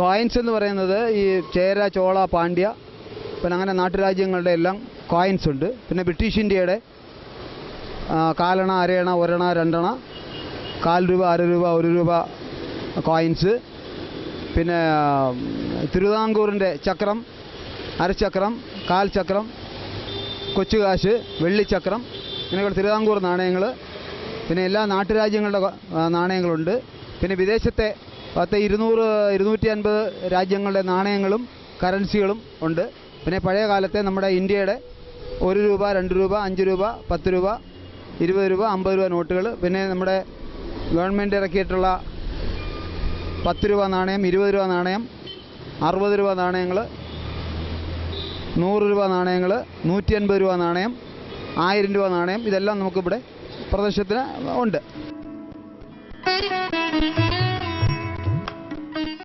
Coins എന്ന് പറയുന്നത് ഈ ചേര, ചോള, പാണ്ഡ്യ, പിന്നെ അങ്ങനെ നാട്ടുരാജ്യങ്ങളുടെ എല്ലാം കോയിൻസ് ഉണ്ട്. പിന്നെ ബ്രിട്ടീഷ് ഇന്ത്യയുടെ കാലണ, അരയണ, ഒരണ, രണ്ടണ, 1/4 രൂപ, അര രൂപ, 1 രൂപ കോയിൻസ്. പിന്നെ തിരുവിതാംകൂറിൻ്റെ ചക്രം, അരച്ചക്രം, 1/4 ചക്രം, കൊച്ചുകാശ്, വെള്ളിച്ചക്രം, ഇങ്ങനെയുള്ള തിരുവിതാംകൂർ നാണയങ്ങൾ. പിന്നെ എല്ലാ നാട്ടുരാജ്യങ്ങളുടെ നാണയങ്ങളുണ്ട്. പിന്നെ വിദേശത്തെ 200, 250 രാജ്യങ്ങളുടെ നാണയങ്ങളും കറൻസികളും ഉണ്ട്. പിന്നെ പഴയ കാലത്തെ നമ്മുടെ ഇന്ത്യയുടെ 1 രൂപ, 2 രൂപ, 5 രൂപ, 10 രൂപ, 20 രൂപ, 50 രൂപ നോട്ടുകൾ. പിന്നെ നമ്മുടെ ഗവൺമെൻറ് ഇറക്കിയിട്ടുള്ള 10 രൂപ നാണയം, 20 രൂപ നാണയം, 60 രൂപ നാണയങ്ങൾ, 100 രൂപ നാണയങ്ങൾ, 150 രൂപ നാണയം, 1000 രൂപ നാണയം. ഇതെല്ലാം നമുക്കിവിടെ പ്രദർശനത്തിന് ഉണ്ട്.